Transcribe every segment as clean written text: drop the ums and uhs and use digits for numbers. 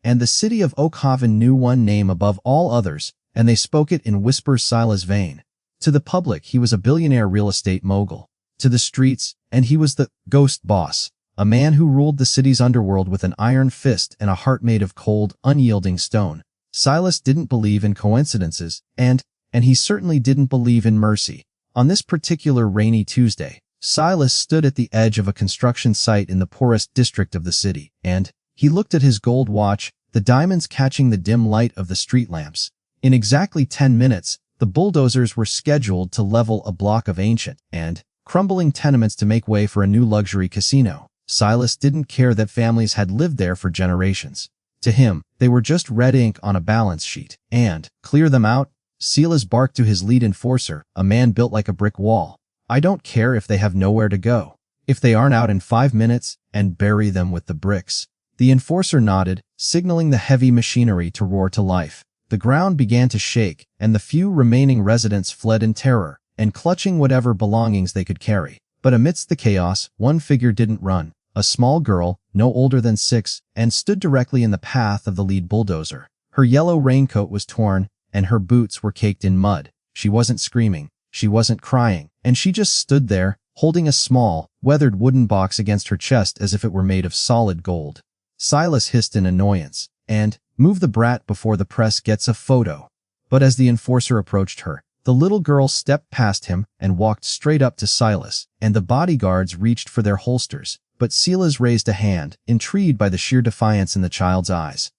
and the city of Oakhaven knew one name above all others, and they spoke it in whispers: Silas Vane. To the public, he was a billionaire real estate mogul. To the streets, and he was the ghost boss, a man who ruled the city's underworld with an iron fist and a heart made of cold, unyielding stone. Silas didn't believe in coincidences, and he certainly didn't believe in mercy. On this particular rainy Tuesday, Silas stood at the edge of a construction site in the poorest district of the city, and he looked at his gold watch, the diamonds catching the dim light of the street lamps. In exactly 10 minutes, the bulldozers were scheduled to level a block of ancient and crumbling tenements to make way for a new luxury casino. Silas didn't care that families had lived there for generations. To him, they were just red ink on a balance sheet. And, clear them out? Silas barked to his lead enforcer, a man built like a brick wall. I don't care if they have nowhere to go. If they aren't out in 5 minutes, and bury them with the bricks. The enforcer nodded, signaling the heavy machinery to roar to life. The ground began to shake, and the few remaining residents fled in terror, and clutching whatever belongings they could carry. But amidst the chaos, one figure didn't run. A small girl, no older than 6, and stood directly in the path of the lead bulldozer. Her yellow raincoat was torn, and her boots were caked in mud. She wasn't screaming, she wasn't crying, and she just stood there, holding a small, weathered wooden box against her chest as if it were made of solid gold. Silas hissed in annoyance, and, "Move the brat before the press gets a photo." But as the enforcer approached her, the little girl stepped past him and walked straight up to Silas, and the bodyguards reached for their holsters. But Silas raised a hand, intrigued by the sheer defiance in the child's eyes.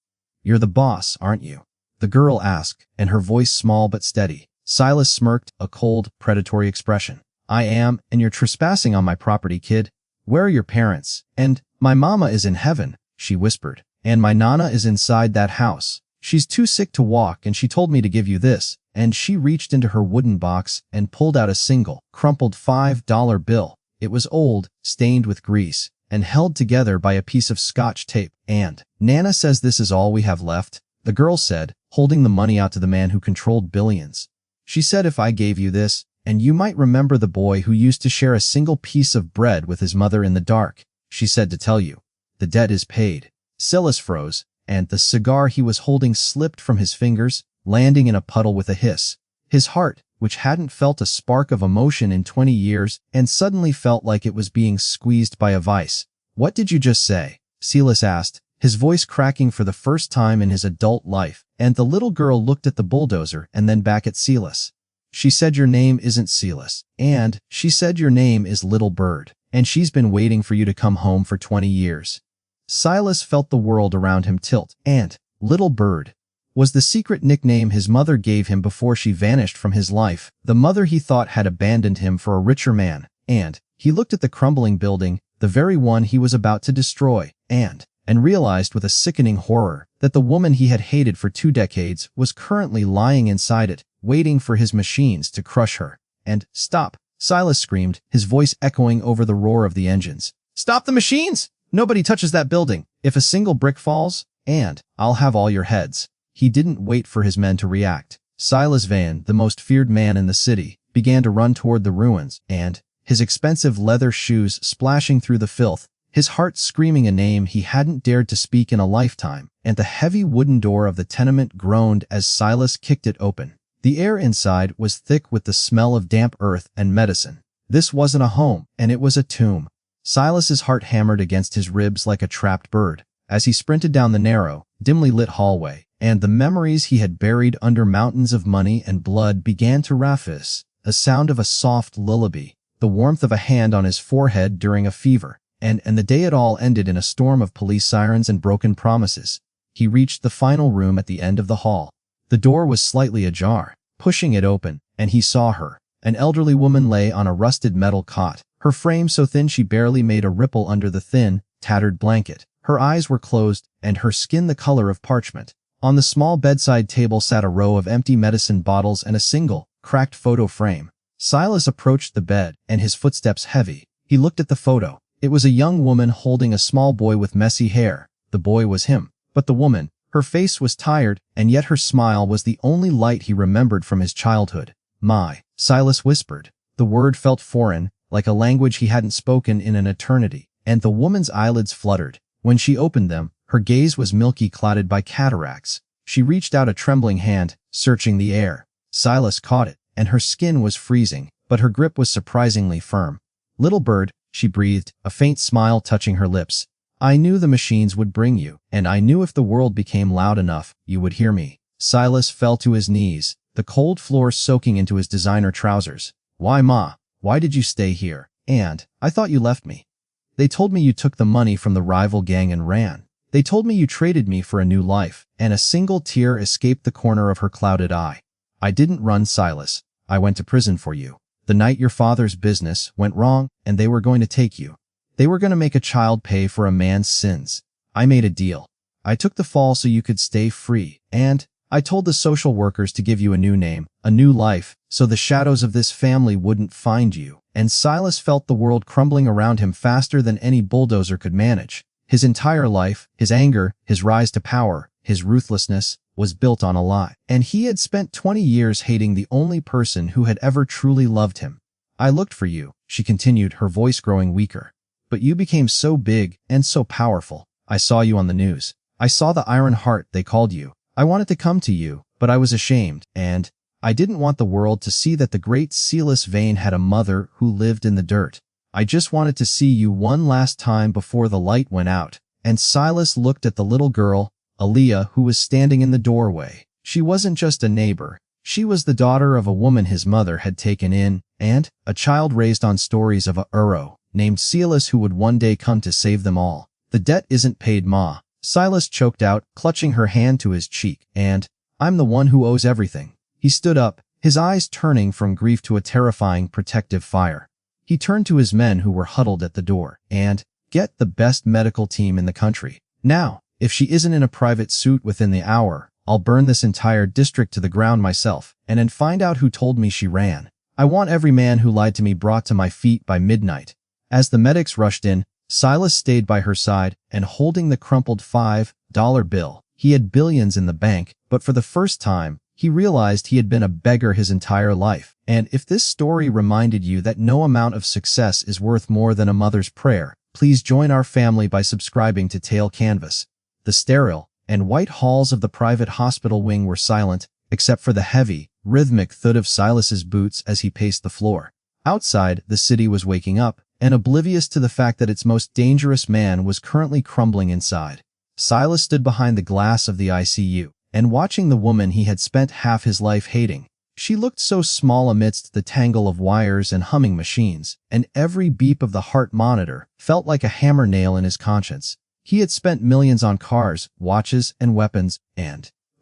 "You're the boss, aren't you?" the girl asked, and her voice small but steady. Silas smirked, a cold, predatory expression. "I am, and you're trespassing on my property, kid. Where are your parents?" "And my mama is in heaven," she whispered. "And my nana is inside that house. She's too sick to walk, and she told me to give you this." And she reached into her wooden box and pulled out a single, crumpled $5 bill. It was old, stained with grease, and held together by a piece of Scotch tape. "And Nana says this is all we have left," the girl said, holding the money out to the man who controlled billions. "She said if I gave you this, and you might remember the boy who used to share a single piece of bread with his mother in the dark. She said to tell you, the debt is paid." Silas froze, and the cigar he was holding slipped from his fingers, landing in a puddle with a hiss. His heart, which hadn't felt a spark of emotion in 20 years, and suddenly felt like it was being squeezed by a vice. "What did you just say?" Silas asked, his voice cracking for the first time in his adult life, and the little girl looked at the bulldozer and then back at Silas. "She said your name isn't Silas, and she said your name is Little Bird, and she's been waiting for you to come home for 20 years. Silas felt the world around him tilt, and Little Bird was the secret nickname his mother gave him before she vanished from his life, the mother he thought had abandoned him for a richer man. And he looked at the crumbling building, the very one he was about to destroy, and realized with a sickening horror that the woman he had hated for 2 decades was currently lying inside it, waiting for his machines to crush her. And, "Stop!" Silas screamed, his voice echoing over the roar of the engines. "Stop the machines! Nobody touches that building. If a single brick falls, and I'll have all your heads." He didn't wait for his men to react. Silas Vane, the most feared man in the city, began to run toward the ruins, and, his expensive leather shoes splashing through the filth, his heart screaming a name he hadn't dared to speak in a lifetime, and the heavy wooden door of the tenement groaned as Silas kicked it open. The air inside was thick with the smell of damp earth and medicine. This wasn't a home, and it was a tomb. Silas's heart hammered against his ribs like a trapped bird as he sprinted down the narrow, dimly lit hallway, and the memories he had buried under mountains of money and blood began to raffice. A sound of a soft lullaby, the warmth of a hand on his forehead during a fever, and the day it all ended in a storm of police sirens and broken promises. He reached the final room at the end of the hall. The door was slightly ajar. Pushing it open, and he saw her. An elderly woman lay on a rusted metal cot, her frame so thin she barely made a ripple under the thin, tattered blanket. Her eyes were closed, and her skin the color of parchment. On the small bedside table sat a row of empty medicine bottles and a single, cracked photo frame. Silas approached the bed, and his footsteps heavy. He looked at the photo. It was a young woman holding a small boy with messy hair. The boy was him. But the woman, her face was tired, and yet her smile was the only light he remembered from his childhood. "My," Silas whispered. The word felt foreign, like a language he hadn't spoken in an eternity, and the woman's eyelids fluttered. When she opened them, Her gaze was milky, clouded by cataracts. She reached out a trembling hand, searching the air. Silas caught it, and her skin was freezing, but her grip was surprisingly firm. "Little bird," she breathed, a faint smile touching her lips. "I knew the machines would bring you, and I knew if the world became loud enough, you would hear me." Silas fell to his knees, the cold floor soaking into his designer trousers. "Why, Ma? Why did you stay here? And I thought you left me. They told me you took the money from the rival gang and ran. They told me you traded me for a new life," and a single tear escaped the corner of her clouded eye. "I didn't run, Silas. I went to prison for you. The night your father's business went wrong and they were going to take you. They were going to make a child pay for a man's sins. I made a deal. I took the fall so you could stay free, and I told the social workers to give you a new name, a new life, so the shadows of this family wouldn't find you." And Silas felt the world crumbling around him faster than any bulldozer could manage. His entire life, his anger, his rise to power, his ruthlessness, was built on a lie. And he had spent 20 years hating the only person who had ever truly loved him. "I looked for you," she continued, her voice growing weaker. "But you became so big and so powerful. I saw you on the news. I saw the Iron Heart, they called you. I wanted to come to you, but I was ashamed, and I didn't want the world to see that the great Silas Vane had a mother who lived in the dirt. I just wanted to see you one last time before the light went out." And Silas looked at the little girl, Aliya, who was standing in the doorway. She wasn't just a neighbor. She was the daughter of a woman his mother had taken in, and a child raised on stories of a hero named Silas who would one day come to save them all. "The debt isn't paid, Ma," Silas choked out, clutching her hand to his cheek. "And I'm the one who owes everything." He stood up, his eyes turning from grief to a terrifying protective fire. He turned to his men who were huddled at the door. "And get the best medical team in the country. Now, if she isn't in a private suit within the hour, I'll burn this entire district to the ground myself, and then find out who told me she ran. I want every man who lied to me brought to my feet by midnight." As the medics rushed in, Silas stayed by her side and holding the crumpled $5 bill. He had billions in the bank, but for the first time, he realized he had been a beggar his entire life. And if this story reminded you that no amount of success is worth more than a mother's prayer, please join our family by subscribing to Tail Canvas. The sterile and white halls of the private hospital wing were silent, except for the heavy, rhythmic thud of Silas's boots as he paced the floor. Outside, the city was waking up, and oblivious to the fact that its most dangerous man was currently crumbling inside. Silas stood behind the glass of the ICU, and watching the woman he had spent half his life hating. She looked so small amidst the tangle of wires and humming machines, and every beep of the heart monitor felt like a hammer nail in his conscience. He had spent millions on cars, watches, and weapons,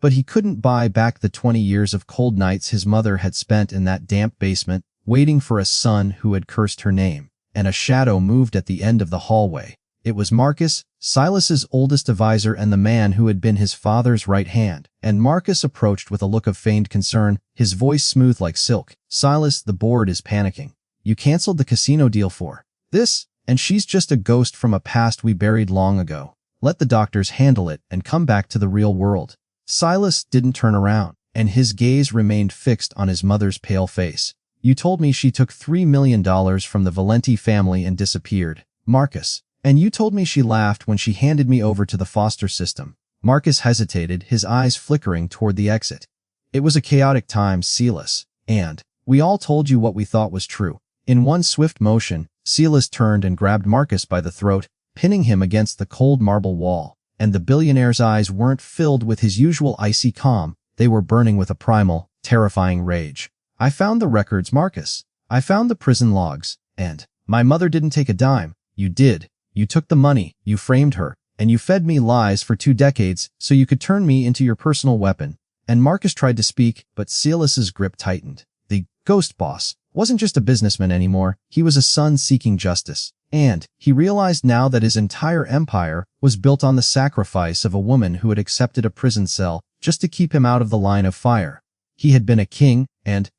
but he couldn't buy back the 20 years of cold nights his mother had spent in that damp basement, waiting for a son who had cursed her name. And a shadow moved at the end of the hallway. It was Marcus, Silas's oldest advisor and the man who had been his father's right hand. And Marcus approached with a look of feigned concern, his voice smooth like silk. "Silas, the board is panicking. You canceled the casino deal for this, and she's just a ghost from a past we buried long ago. Let the doctors handle it and come back to the real world." Silas didn't turn around, and his gaze remained fixed on his mother's pale face. "You told me she took $3 million from the Valenti family and disappeared, Marcus. And you told me she laughed when she handed me over to the foster system." Marcus hesitated, his eyes flickering toward the exit. "It was a chaotic time, Silas, and we all told you what we thought was true." In one swift motion, Silas turned and grabbed Marcus by the throat, pinning him against the cold marble wall. And the billionaire's eyes weren't filled with his usual icy calm, they were burning with a primal, terrifying rage. "I found the records, Marcus. I found the prison logs, and my mother didn't take a dime. You did. You took the money, you framed her, and you fed me lies for 2 decades so you could turn me into your personal weapon." And Marcus tried to speak, but Silas's grip tightened. The ghost boss wasn't just a businessman anymore, he was a son seeking justice. And he realized now that his entire empire was built on the sacrifice of a woman who had accepted a prison cell just to keep him out of the line of fire. He had been a king,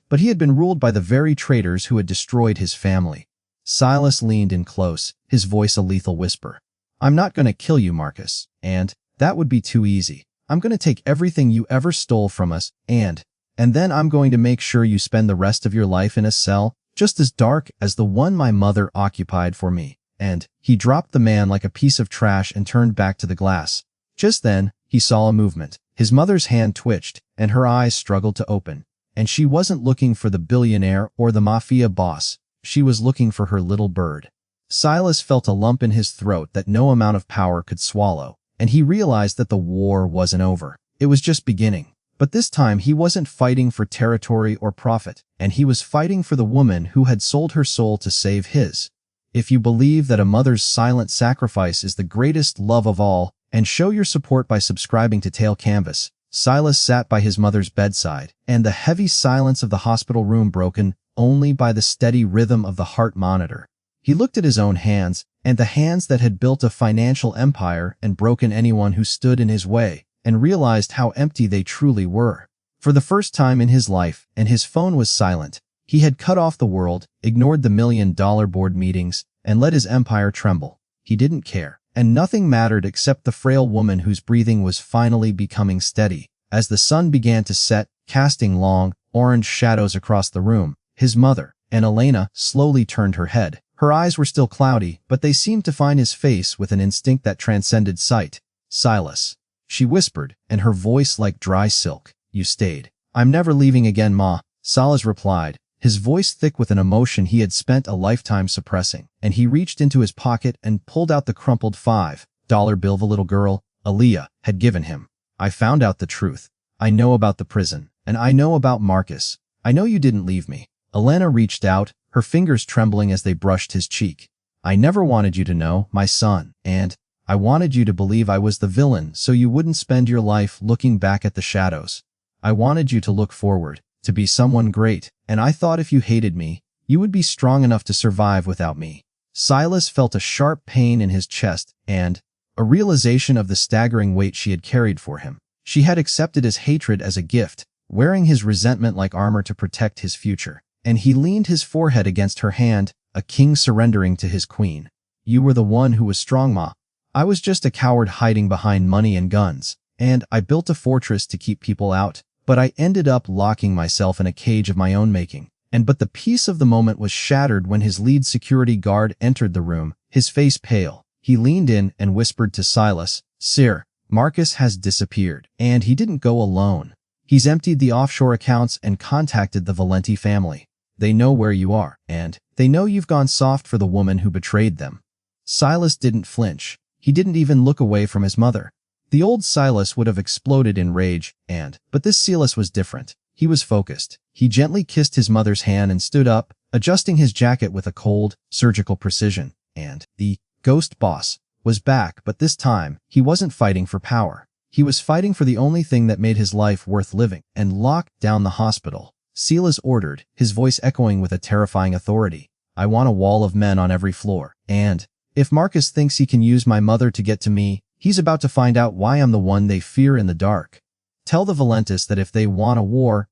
but he had been ruled by the very traitors who had destroyed his family. Silas leaned in close, his voice a lethal whisper. "I'm not going to kill you, Marcus, and that would be too easy. I'm going to take everything you ever stole from us, and then I'm going to make sure you spend the rest of your life in a cell just as dark as the one my mother occupied for me." And he dropped the man like a piece of trash and turned back to the glass. Just then, he saw a movement. His mother's hand twitched, and her eyes struggled to open. And she wasn't looking for the billionaire or the mafia boss. She was looking for her little bird. Silas felt a lump in his throat that no amount of power could swallow, and he realized that the war wasn't over. It was just beginning. But this time he wasn't fighting for territory or profit, and he was fighting for the woman who had sold her soul to save his. If you believe that a mother's silent sacrifice is the greatest love of all, and show your support by subscribing to Tail Canvas. Silas sat by his mother's bedside, and the heavy silence of the hospital room broken only by the steady rhythm of the heart monitor. He looked at his own hands, and the hands that had built a financial empire and broken anyone who stood in his way, and realized how empty they truly were. For the first time in his life, and his phone was silent, he had cut off the world, ignored the $1 million board meetings, and let his empire tremble. He didn't care, and nothing mattered except the frail woman whose breathing was finally becoming steady. As the sun began to set, casting long, orange shadows across the room, his mother, and Elena, slowly turned her head. Her eyes were still cloudy, but they seemed to find his face with an instinct that transcended sight. "Silas," she whispered, and her voice like dry silk. "You stayed." "I'm never leaving again, Ma," Silas replied, his voice thick with an emotion he had spent a lifetime suppressing. And he reached into his pocket and pulled out the crumpled $5 bill the little girl, Aliya, had given him. "I found out the truth. I know about the prison, and I know about Marcus. I know you didn't leave me." Elena reached out, her fingers trembling as they brushed his cheek. "I never wanted you to know, my son, and I wanted you to believe I was the villain so you wouldn't spend your life looking back at the shadows. I wanted you to look forward, to be someone great, and I thought if you hated me, you would be strong enough to survive without me." Silas felt a sharp pain in his chest and a realization of the staggering weight she had carried for him. She had accepted his hatred as a gift, wearing his resentment like armor to protect his future. And he leaned his forehead against her hand, a king surrendering to his queen. "You were the one who was strong, Ma. I was just a coward hiding behind money and guns, and I built a fortress to keep people out, but I ended up locking myself in a cage of my own making." But the peace of the moment was shattered when his lead security guard entered the room, his face pale. He leaned in and whispered to Silas, "Sir, Marcus has disappeared, and he didn't go alone. He's emptied the offshore accounts and contacted the Valenti family. They know where you are, and they know you've gone soft for the woman who betrayed them." Silas didn't flinch. He didn't even look away from his mother. The old Silas would have exploded in rage, but this Silas was different. He was focused. He gently kissed his mother's hand and stood up, adjusting his jacket with a cold, surgical precision. And the ghost boss was back, but this time, he wasn't fighting for power. He was fighting for the only thing that made his life worth living, and locked down the hospital. Silas ordered, his voice echoing with a terrifying authority. "I want a wall of men on every floor, and if Marcus thinks he can use my mother to get to me, he's about to find out why I'm the one they fear in the dark. Tell the Valentis that if they want a war,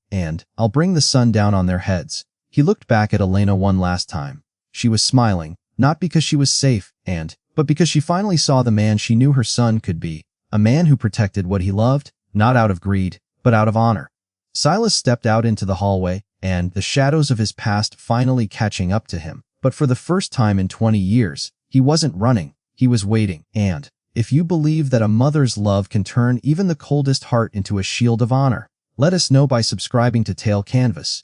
I'll bring the sun down on their heads." He looked back at Elena one last time. She was smiling, not because she was safe, but because she finally saw the man she knew her son could be, a man who protected what he loved, not out of greed, but out of honor. Silas stepped out into the hallway, and the shadows of his past finally catching up to him. But for the first time in 20 years, he wasn't running, he was waiting. And if you believe that a mother's love can turn even the coldest heart into a shield of honor, let us know by subscribing to Tail Canvas.